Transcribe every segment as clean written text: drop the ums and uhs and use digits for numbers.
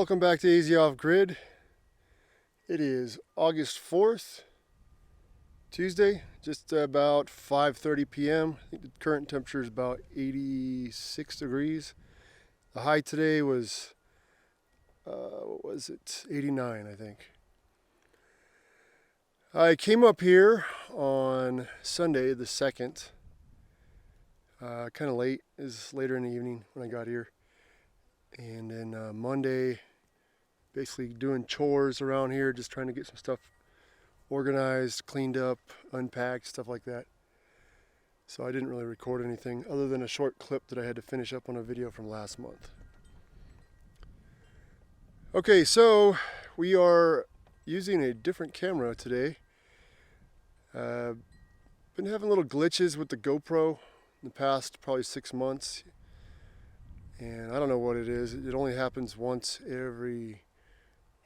Welcome back to AZ Off Grid. It is August 4th, Tuesday, just about 5:30 p.m. I think the current temperature is about 86 degrees. The high today was, what was it, 89, I think. I came up here on Sunday the 2nd, kind of late. It was later in the evening when I got here. And then Monday, basically doing chores around here, just trying to get some stuff organized, cleaned up, unpacked, stuff like that. So I didn't really record anything other than a short clip that I had to finish up on a video from last month. Okay, so we are using a different camera today. Been having little glitches with the GoPro in the past probably 6 months. And I don't know what it is. It only happens once every,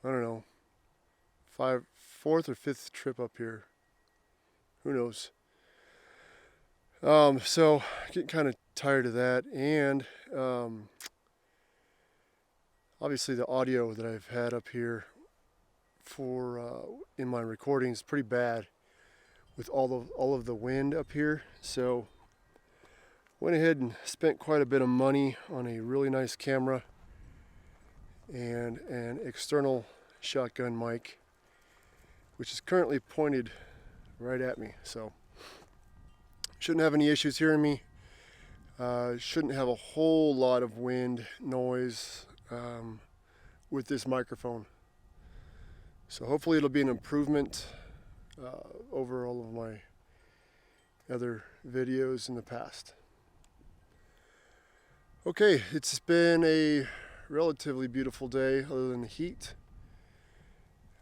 I don't know, fourth or fifth trip up here. Who knows? So getting kind of tired of that, and obviously the audio that I've had up here for in my recordings is pretty bad with all of the wind up here. So went ahead and spent quite a bit of money on a really nice camera and an external shotgun mic, which is currently pointed right at me. So shouldn't have any issues hearing me. Shouldn't have a whole lot of wind noise with this microphone. So hopefully it'll be an improvement over all of my other videos in the past. Okay, it's been a relatively beautiful day other than the heat.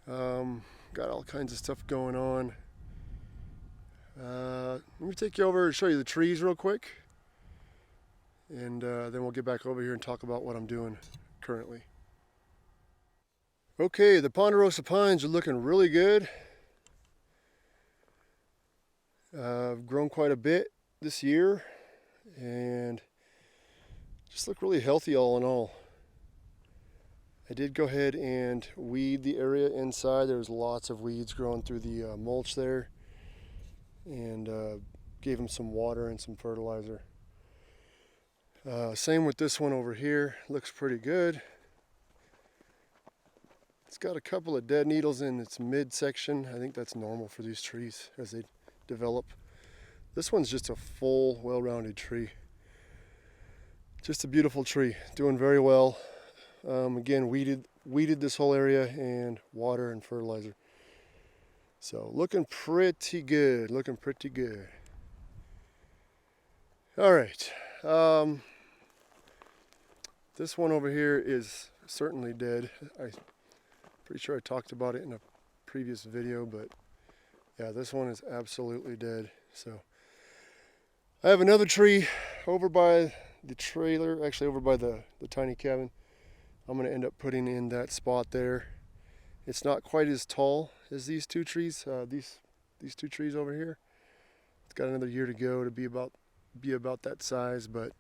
Got all kinds of stuff going on. Let me take you over and show you the trees real quick. And then we'll get back over here and talk about what I'm doing currently. Okay, the ponderosa pines are looking really good. I've grown quite a bit this year and just look really healthy all in all. I did go ahead and weed the area inside. There was lots of weeds growing through the mulch there, and gave them some water and some fertilizer. Same with this one over here. Looks pretty good. It's got a couple of dead needles in its midsection. I think that's normal for these trees as they develop. This one's just a full, well-rounded tree. Just a beautiful tree, doing very well. Again, weeded this whole area, and water and fertilizer. So looking pretty good, looking pretty good. All right, this one over here is certainly dead. I'm pretty sure I talked about it in a previous video, but yeah, this one is absolutely dead. So I have another tree over by the trailer, actually over by the tiny cabin. I'm going to end up putting in that spot there. It's not quite as tall as these two trees. These two trees over here. It's got another year to go to be about that size, but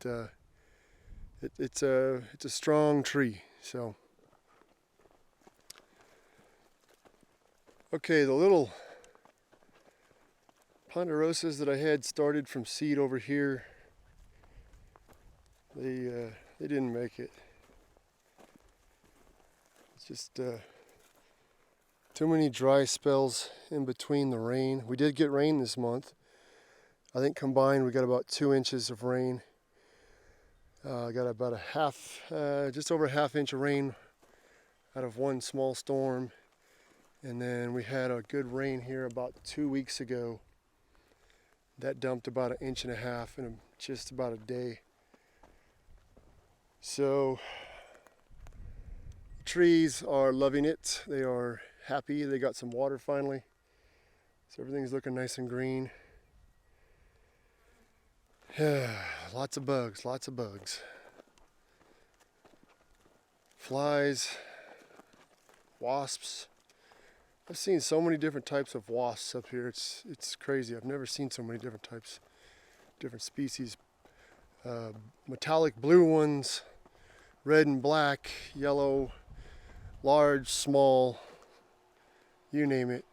it's a strong tree. So okay, the little ponderosas that I had started from seed over here, they didn't make it. It's just too many dry spells in between the rain. We did get rain this month. I think combined we got about 2 inches of rain. Got about just over a half inch of rain out of one small storm. And then we had a good rain here about 2 weeks ago. That dumped about 1.5 inches in just about a day. So trees are loving it. They are happy. They got some water finally. So everything's looking nice and green. Lots of bugs, lots of bugs. Flies, wasps. I've seen so many different types of wasps up here. It's crazy. I've never seen so many different types, different species. Metallic blue ones, red and black, yellow, large, small, you name it.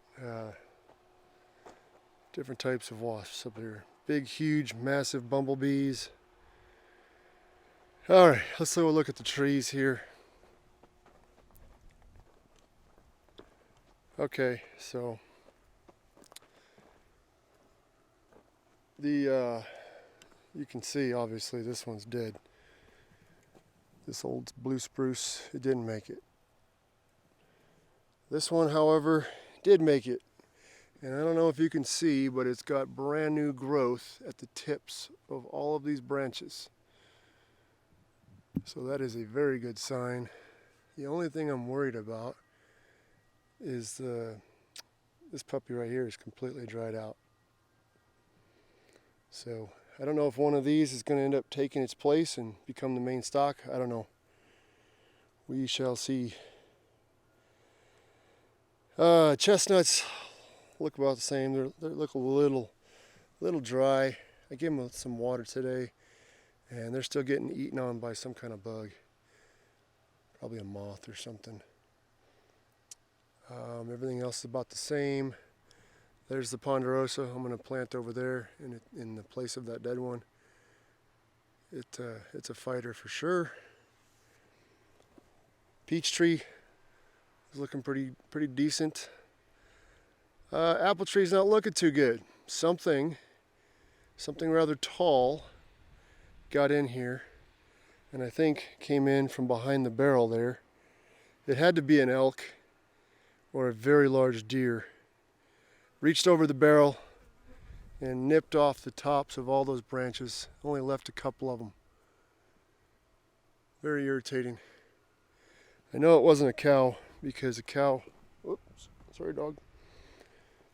Different types of wasps up here. Big, huge, massive bumblebees. All right, let's have a look at the trees here. Okay, so you can see obviously this one's dead. This old blue spruce, it didn't make it. This one, however, did make it. And I don't know if you can see, but it's got brand new growth at the tips of all of these branches. So that is a very good sign. The only thing I'm worried about is this puppy right here is completely dried out. So I don't know if one of these is going to end up taking its place and become the main stock. I don't know. We shall see. Chestnuts look about the same. They look a little dry. I gave them some water today, and they're still getting eaten on by some kind of bug. Probably a moth or something. Everything else is about the same. There's the ponderosa. I'm going to plant over there in the place of that dead one. It's a fighter for sure. Peach tree is looking pretty decent. Apple tree's not looking too good. Something rather tall got in here, and I think came in from behind the barrel there. It had to be an elk or a very large deer. Reached over the barrel and nipped off the tops of all those branches. Only left a couple of them. Very irritating. I know it wasn't a cow, because a cow, whoops, sorry dog.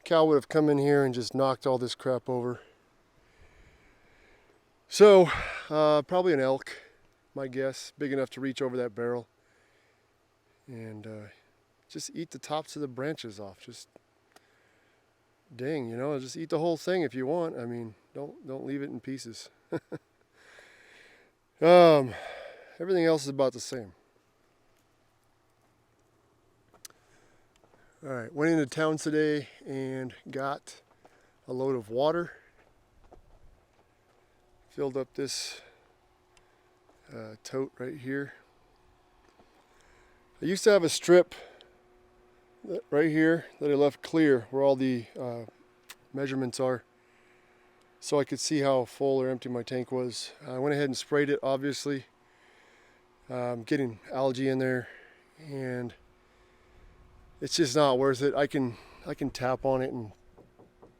Cow would have come in here and just knocked all this crap over. So, probably an elk, my guess, big enough to reach over that barrel and just eat the tops of the branches off. Just dang, just eat the whole thing if you want. I mean, don't leave it in pieces. Everything else is about the same. All right, went into town today and got a load of water. Filled up this tote right here. I used to have a strip right here that I left clear where all the measurements are, so I could see how full or empty my tank was. I went ahead and sprayed it, obviously. Getting algae in there, and it's just not worth it. I can tap on it and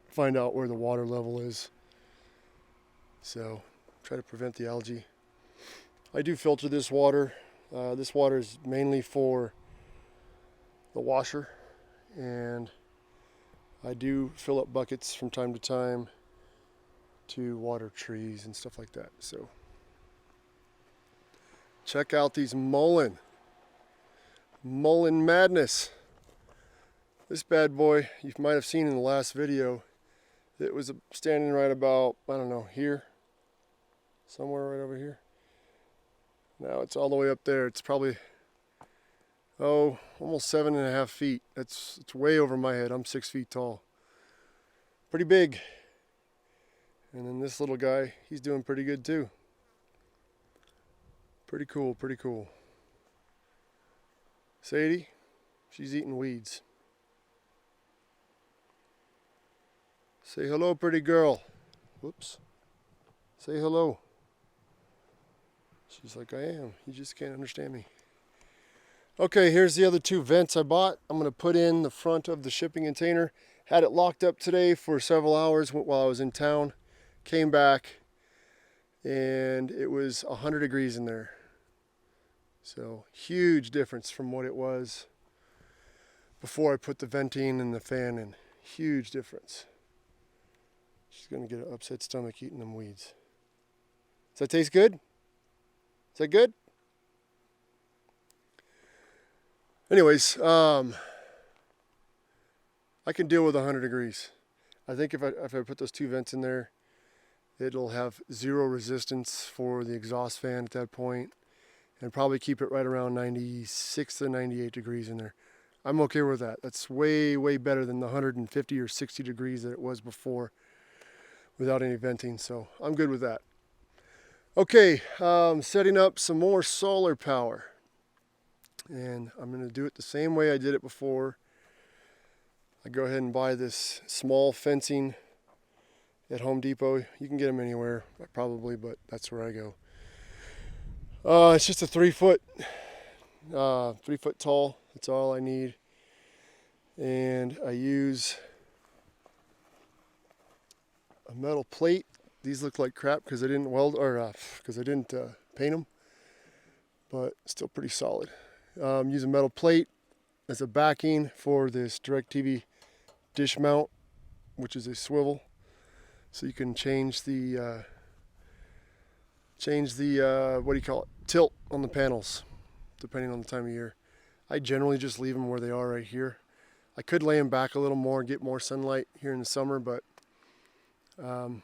find out where the water level is. So try to prevent the algae. I do filter this water. This water is mainly for the washer, and I do fill up buckets from time to time to water trees and stuff like that. So check out these mullein madness. This bad boy, you might have seen in the last video, it was standing right about, I don't know, here, somewhere right over here. Now it's all the way up there. It's probably, almost 7.5 feet. It's way over my head. I'm 6 feet tall. Pretty big. And then this little guy, he's doing pretty good too. Pretty cool, pretty cool. Sadie, she's eating weeds. Say hello, pretty girl. Whoops. Say hello. She's like, I am. You just can't understand me. Okay, here's the other 2 vents I bought. I'm going to put in the front of the shipping container. Had it locked up today for several hours while I was in town. Came back, and it was 100 degrees in there. So, huge difference from what it was before I put the venting and the fan in. Huge difference. She's going to get an upset stomach eating them weeds. Does that taste good? Is that good? Anyways, I can deal with 100 degrees. I think if I put those 2 vents in there, it'll have 0 resistance for the exhaust fan at that point, and probably keep it right around 96 to 98 degrees in there. I'm okay with that. That's way, way better than the 150 or 60 degrees that it was before without any venting, so I'm good with that. Okay, setting up some more solar power. And I'm going to do it the same way I did it before. I go ahead and buy this small fencing at Home Depot. You can get them anywhere, probably, but that's where I go. It's just a 3 foot tall. That's all I need. And I use a metal plate. These look like crap because I didn't weld, or because I didn't paint them, but still pretty solid. Use a metal plate as a backing for this DirecTV dish mount, which is a swivel, so you can change the what do you call it, tilt on the panels depending on the time of year. I generally just leave them where they are right here. I could lay them back a little more, get more sunlight here in the summer, but I'm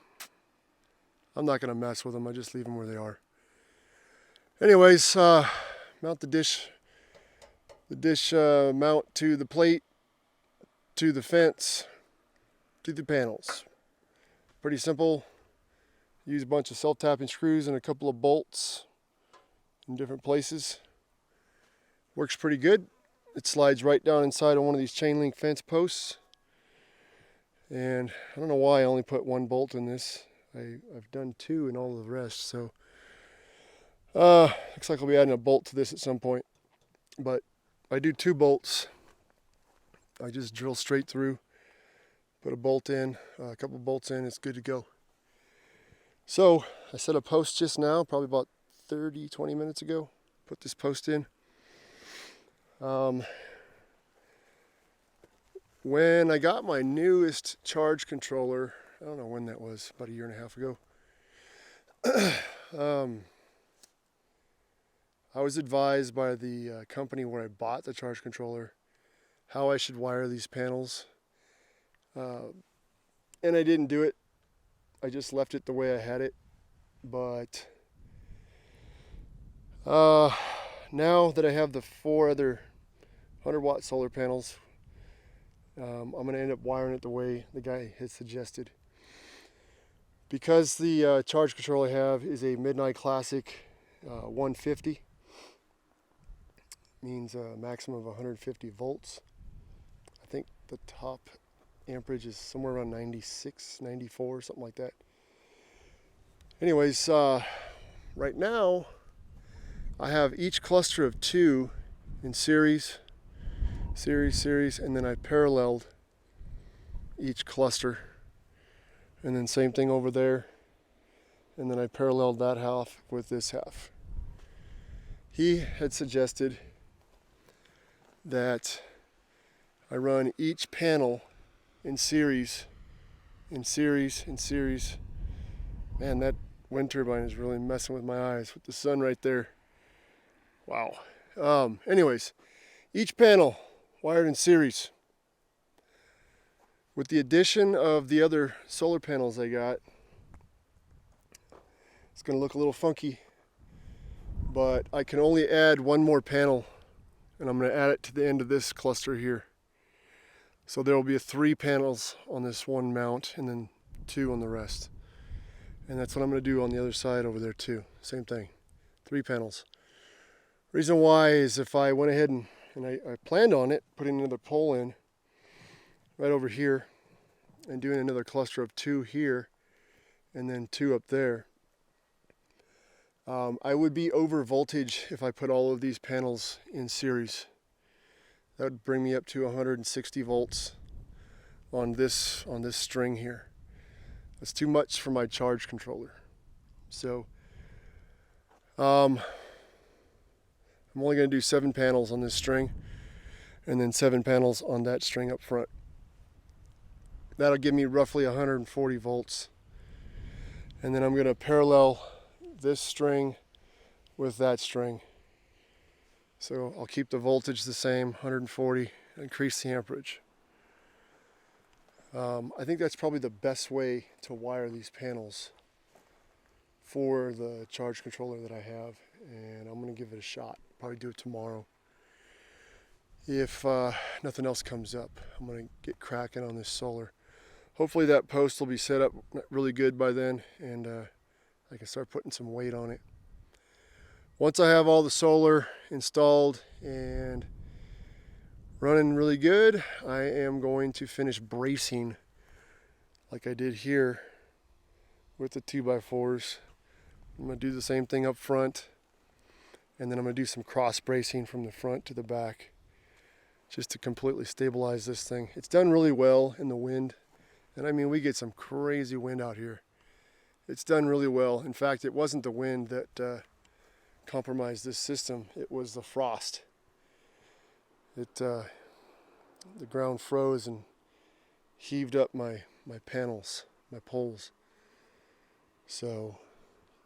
not going to mess with them. I just leave them where they are. Anyways, mount the dish mount to the plate, to the fence, to the panels. Pretty simple. Use a bunch of self-tapping screws and a couple of bolts in different places. Works pretty good. It slides right down inside of one of these chain link fence posts. And I don't know why I only put one bolt in this. I've done two in all of the rest, so looks like I'll be adding a bolt to this at some point. But I do 2 bolts. I just drill straight through, put a bolt in, a couple bolts in, it's good to go. So I set a post just now, probably about 20 minutes ago. Put this post in. When I got my newest charge controller, I don't know when that was, about 1.5 years ago. I was advised by the company where I bought the charge controller how I should wire these panels. And I didn't do it. I just left it the way I had it. But now that I have the 4 other 100-watt solar panels, I'm going to end up wiring it the way the guy had suggested. Because the charge controller I have is a Midnight Classic 150, means a maximum of 150 volts. I think the top amperage is somewhere around 96, 94, something like that. Anyways, right now I have each cluster of 2 in series, and then I paralleled each cluster, and then same thing over there, and then I paralleled that half with this half. He had suggested that I run each panel in series. Man, that wind turbine is really messing with my eyes with the sun right there. Wow. Anyways, each panel wired in series. With the addition of the other solar panels I got, it's going to look a little funky, but I can only add 1 more panel, and I'm going to add it to the end of this cluster here. So there will be 3 panels on this one mount and then 2 on the rest. And that's what I'm going to do on the other side over there too. Same thing, 3 panels. Reason why is if I went ahead and I planned on it, putting another pole in right over here and doing another cluster of 2 here and then 2 up there. I would be over voltage if I put all of these panels in series. That would bring me up to 160 volts on this string here. That's too much for my charge controller. So I'm only going to do 7 panels on this string and then 7 panels on that string up front. That'll give me roughly 140 volts. And then I'm going to parallel this string with that string. So I'll keep the voltage the same, 140, increase the amperage. I think that's probably the best way to wire these panels for the charge controller that I have. and I'm going to give it a shot. Probably do it tomorrow. If nothing else comes up, I'm going to get cracking on this solar. Hopefully that post will be set up really good by then, and I can start putting some weight on it. Once I have all the solar installed and running really good, I am going to finish bracing like I did here with the 2x4s. I'm going to do the same thing up front, and then I'm going to do some cross bracing from the front to the back just to completely stabilize this thing. It's done really well in the wind, and I mean, we get some crazy wind out here. It's done really well. In fact, it wasn't the wind that compromised this system, it was the frost. The ground froze and heaved up my panels, my poles. So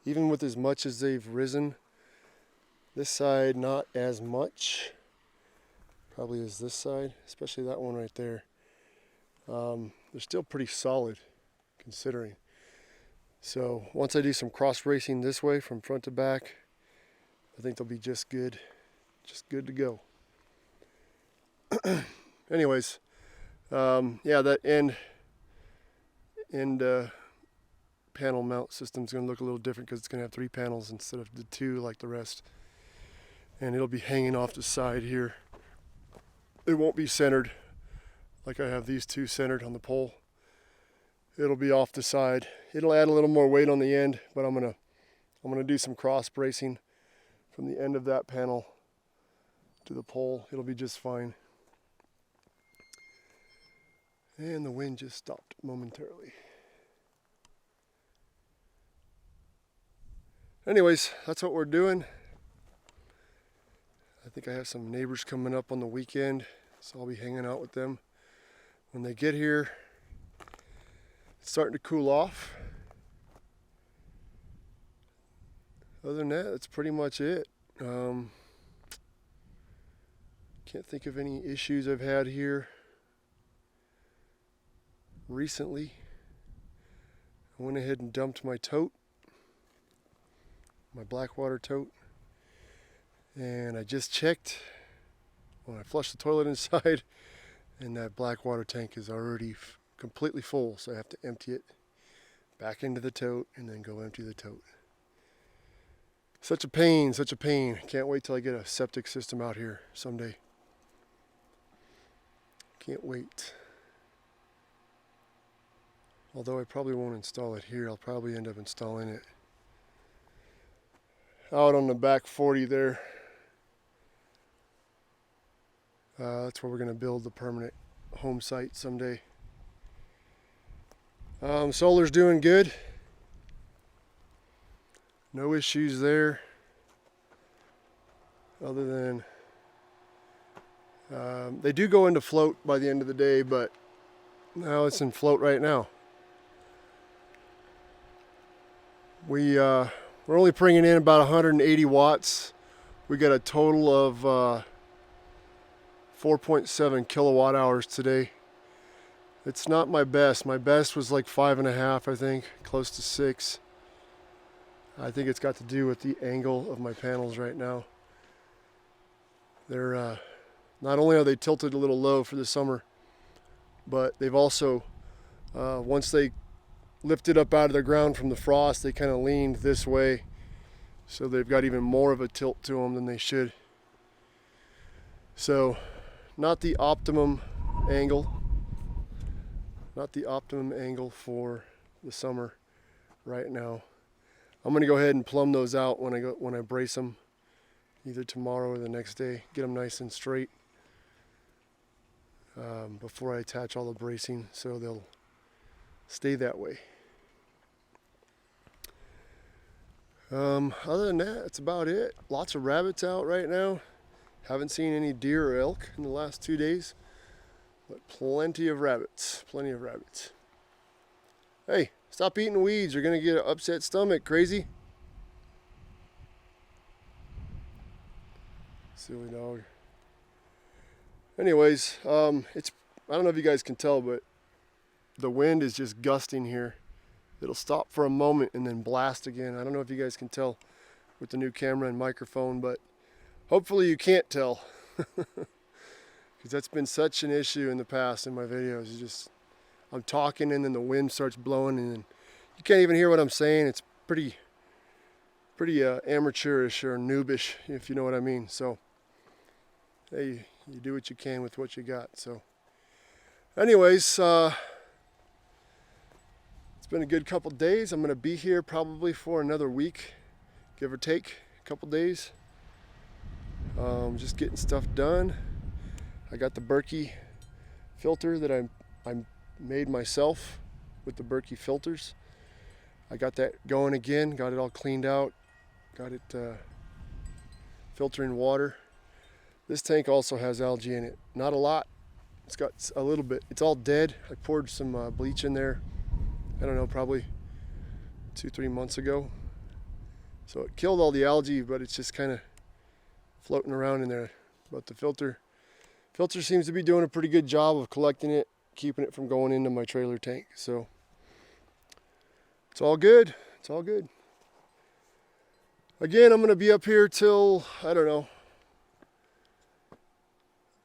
even with as much as they've risen, this side not as much, probably as this side, especially that one right there. They're still pretty solid considering. So once I do some cross bracing this way from front to back, I think they'll be just good to go. Anyways, yeah, that end panel mount system is going to look a little different because it's going to have 3 panels instead of the 2 like the rest. And it'll be hanging off the side here. It won't be centered like I have these 2 centered on the pole. It'll be off the side. It'll add a little more weight on the end, but I'm gonna do some cross bracing from the end of that panel to the pole. It'll be just fine. And the wind just stopped momentarily. Anyways, that's what we're doing. I think I have some neighbors coming up on the weekend, so I'll be hanging out with them. When they get here, it's starting to cool off. Other than that, that's pretty much it. Can't think of any issues I've had here recently. I went ahead and dumped my tote, my Blackwater tote, and I just checked when I flushed the toilet inside, and that Blackwater tank is already completely full, so I have to empty it back into the tote and then go empty the tote. Such a pain, such a pain. Can't wait till I get a septic system out here someday. Can't wait. Although I probably won't install it here, I'll probably end up installing it out on the back 40 there. That's where we're going to build the permanent home site someday. Solar's doing good. No issues there. Other than they do go into float by the end of the day, but now it's in float right now. We're only bringing in about 180 watts. We got a total of 4.7 kilowatt hours today. It's not my best. My best was like 5.5, I think, close to 6. I think it's got to do with the angle of my panels right now. They're not only are they tilted a little low for the summer, but they've also, once they lifted up out of the ground from the frost, they kind of leaned this way. So they've got even more of a tilt to them than they should. So not the optimum angle. Not the optimum angle for the summer right now. I'm going to go ahead and plumb those out when I brace them, either tomorrow or the next day. Get them nice and straight before I attach all the bracing, so they'll stay that way. Other than that, that's about it. Lots of rabbits out right now. Haven't seen any deer or elk in the last 2 days, but plenty of rabbits. Plenty of rabbits. Hey, stop eating weeds. You're gonna get an upset stomach, crazy. Silly dog. Anyways, I don't know if you guys can tell, but the wind is just gusting here. It'll stop for a moment and then blast again. I don't know if you guys can tell, with the new camera and microphone, but hopefully you can't tell. Because that's been such an issue in the past in my videos. I'm talking and then the wind starts blowing and then you can't even hear what I'm saying. It's pretty amateurish or noobish, if you know what I mean. So, hey, you do what you can with what you got. So, anyways, it's been a good couple days. I'm going to be here probably for another week, give or take a couple days. Just getting stuff done. I got the Berkey filter that I made myself with the Berkey filters. I got that going again, got it all cleaned out, got it filtering water. This tank also has algae in it. Not a lot, it's got a little bit. It's all dead. I poured some bleach in there, I don't know, probably 2-3 months ago. So it killed all the algae, but it's just kind of floating around in there. But the filter seems to be doing a pretty good job of collecting it, keeping it from going into my trailer tank. So it's all good. It's all good. Again, I'm going to be up here till, I don't know,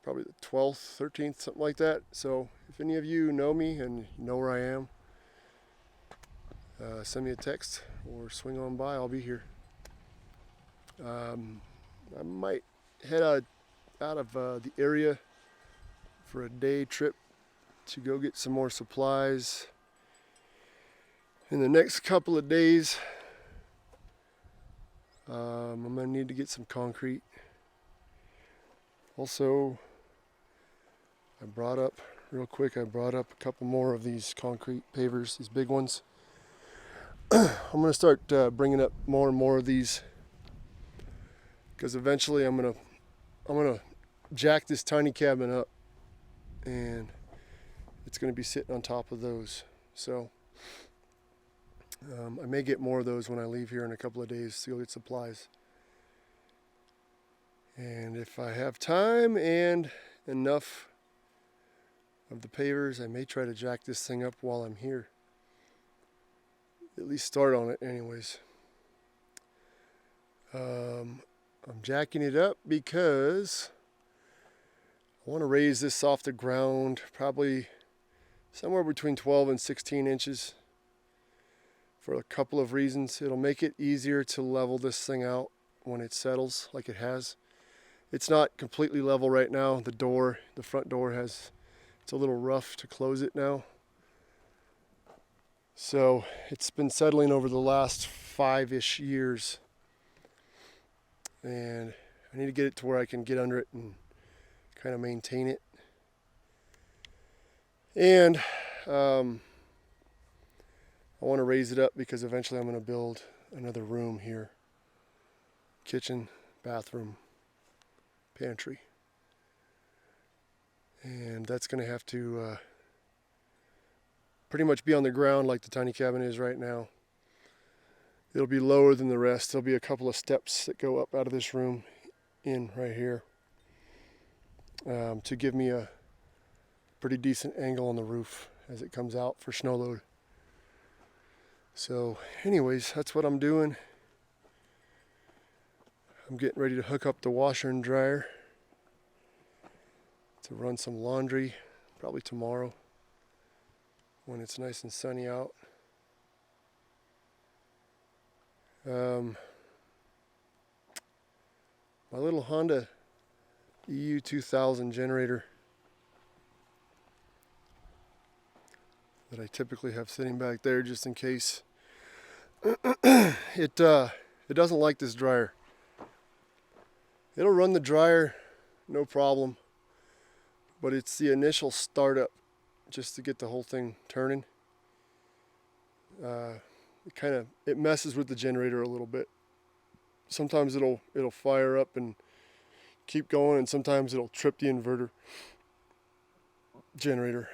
probably the 12th, 13th, something like that. So if any of you know me and know where I am, send me a text or swing on by. I'll be here. I might head out of the area for a day trip to go get some more supplies. In the next couple of days, I'm going to need to get some concrete. Also, I brought up a couple more of these concrete pavers, these big ones. I'm going to start bringing up more and more of these, because eventually I'm going to jack this tiny cabin up and it's going to be sitting on top of those. So I may get more of those when I leave here in a couple of days to go get supplies. And if I have time and enough of the pavers, I may try to jack this thing up while I'm here. At least start on it anyways. I'm jacking it up because I want to raise this off the ground probably somewhere between 12 and 16 inches for a couple of reasons. It'll make it easier to level this thing out when it settles like it has. It's not completely level right now. The front door it's a little rough to close it now. So it's been settling over the last 5-ish years. And I need to get it to where I can get under it and kind of maintain it. And I want to raise it up because eventually I'm going to build another room here. Kitchen, bathroom, pantry. And that's going to have to pretty much be on the ground like the tiny cabin is right now. It'll be lower than the rest. There'll be a couple of steps that go up out of this room in right here to give me a pretty decent angle on the roof as it comes out for snow load. So anyways, that's what I'm doing. I'm getting ready to hook up the washer and dryer to run some laundry probably tomorrow when it's nice and sunny out. My little Honda EU2000 generator that I typically have sitting back there just in case. It doesn't like this dryer. It'll run the dryer no problem, but it's the initial startup just to get the whole thing turning. It messes with the generator a little bit. Sometimes it'll fire up and keep going, and sometimes it'll trip the inverter generator.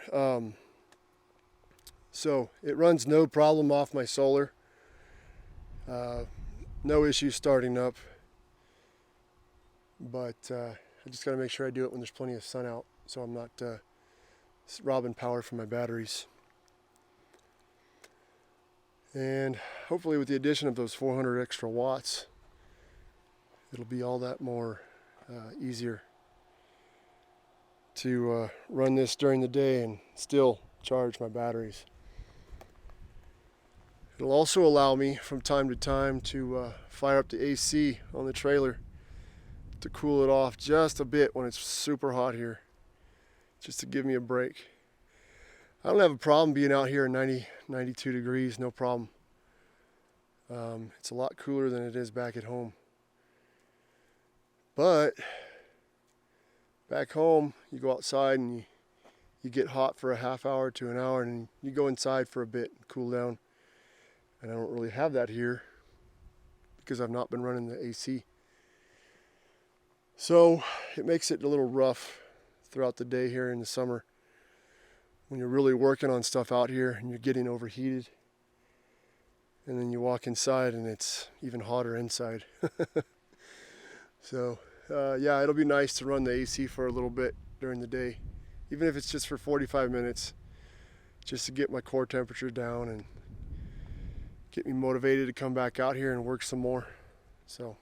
So it runs no problem off my solar. No issue starting up. But I just got to make sure I do it when there's plenty of sun out, so I'm not robbing power from my batteries. And hopefully with the addition of those 400 extra watts, it'll be all that more easier to run this during the day and still charge my batteries. It'll also allow me from time to time to fire up the AC on the trailer to cool it off just a bit when it's super hot here, just to give me a break. I don't have a problem being out here at 92 degrees, no problem. It's a lot cooler than it is back at home. But back home, you go outside and you get hot for a half hour to an hour, and you go inside for a bit and cool down. And I don't really have that here because I've not been running the AC. So it makes it a little rough throughout the day here in the summer when you're really working on stuff out here and you're getting overheated. And then you walk inside and it's even hotter inside. So yeah, it'll be nice to run the AC for a little bit during the day, even if it's just for 45 minutes, just to get my core temperature down and get me motivated to come back out here and work some more. So,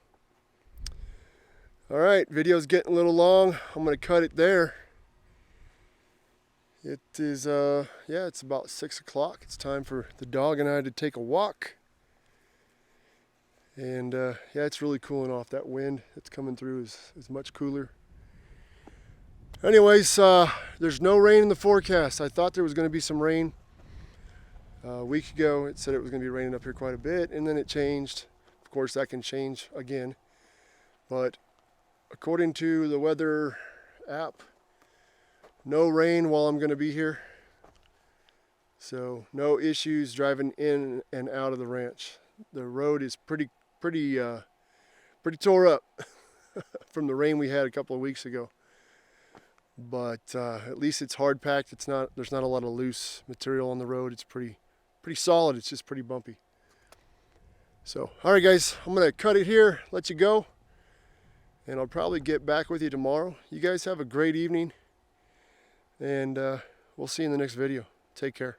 all right, video's getting a little long. I'm gonna cut it there. It is, yeah, it's about 6 o'clock. It's time for the dog and I to take a walk. And yeah, it's really cooling off. That wind that's coming through is much cooler. Anyways, there's no rain in the forecast. I thought there was gonna be some rain. A week ago, it said it was going to be raining up here quite a bit, and then it changed. Of course, that can change again. But according to the weather app, no rain while I'm going to be here. So no issues driving in and out of the ranch. The road is pretty tore up from the rain we had a couple of weeks ago. But at least it's hard packed. There's not a lot of loose material on the road. It's pretty solid. It's just pretty bumpy. So, all right, guys, I'm gonna cut it here, let you go, and I'll probably get back with you tomorrow. You guys have a great evening, and we'll see you in the next video. Take care.